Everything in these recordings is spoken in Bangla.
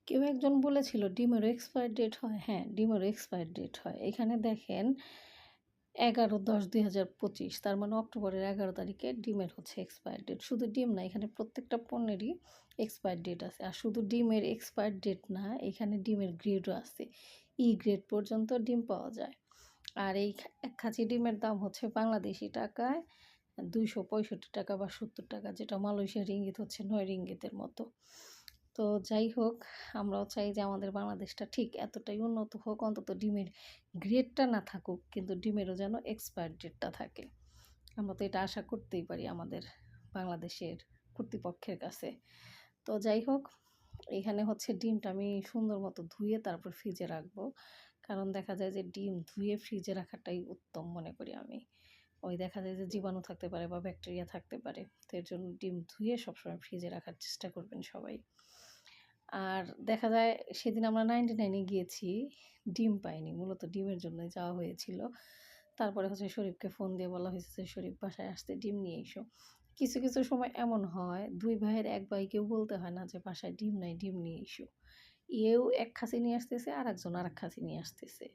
কেউ একজন বলেছিল ডিমেরও এক্সপায়ার ডেট হয়। হ্যাঁ, ডিমেরও এক্সপায়ার ডেট হয়। এখানে দেখেন 11/10/2025 তার মানে অক্টোবরের 11 তারিখে ডিমের হচ্ছে এক্সপায়ার ডেট। শুধু ডিম না, এখানে প্রত্যেকটা পণ্যেরই এক্সপায়ার ডেট আছে। আর শুধু ডিমের এক্সপায়ার ডেট না, এখানে ডিমের গ্রেডও আছে। ই গ্রেড পর্যন্ত ডিম পাওয়া যায়। আর এই এক খাঁচি ডিমের দাম হচ্ছে বাংলাদেশী টাকায় ৳265 বা ৳70, যেটা মালয়েশিয়ার রিঙ্গিত হচ্ছে ৯ রিঙ্গিতের মতো। তো যাই হোক, আমরাও চাই যে আমাদের বাংলাদেশটা ঠিক এতটাই উন্নত হোক, অন্তত ডিমের গ্রেডটা না থাকুক, কিন্তু ডিমেরও যেন এক্সপায়ার ডেটটা থাকে। আমরা তো এটা আশা করতেই পারি আমাদের বাংলাদেশের কর্তৃপক্ষের কাছে। তো যাই হোক, এখানে হচ্ছে ডিমটা আমি সুন্দর মতো ধুয়ে তারপর ফ্রিজে রাখবো। কারণ দেখা যায় যে ডিম ধুয়ে ফ্রিজে রাখাটাই উত্তম মনে করি আমি। ওই দেখা যায় যে জীবাণু থাকতে পারে বা ব্যাকটেরিয়া থাকতে পারে। তো এর জন্য ডিম ধুয়ে সবসময় ফ্রিজে রাখার চেষ্টা করবেন সবাই। আর দেখা যায় সেদিন আমরা 99 এ গিয়েছি, ডিম পাইনি। মূলত ডিমের জন্যই যাওয়া হয়েছিল। তারপরে হচ্ছে শরীফকে ফোন দিয়ে বলা হয়েছে যে, "শরীফ বাসায় আসতে ডিম নিয়ে এসো।" কিছু, কিছু সময় এমন হয় ২ ভাইয়ের ১ ভাইকেও বলতে হয় না যে, "বাসায় ডিম নাই, ডিম নিয়ে এসো।" এও ১ খাসি নিয়ে আসতেছে, আরেকজন আরেক খাসি নিয়ে আসতেছে।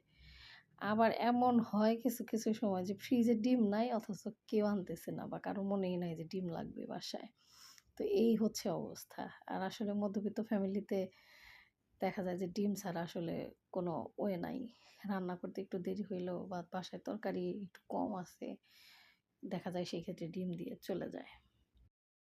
আবার এমন হয় কিছু, কিছু সময় যে ফ্রিজে ডিম নাই অথচ কেউ আনতেছে না বা কারো মনেই নাই যে ডিম লাগবে বাসায়। তো এই হচ্ছে অবস্থা। আর আসলে মধ্যবিত্ত ফ্যামিলিতে দেখা যায় যে ডিম ছাড়া আসলে কোনো ওয়ে নাই। রান্না করতে একটু দেরি হইলেও বা বাসায় তরকারি একটু কম আছে, দেখা যায় সেই ক্ষেত্রে ডিম দিয়ে চলে যায়।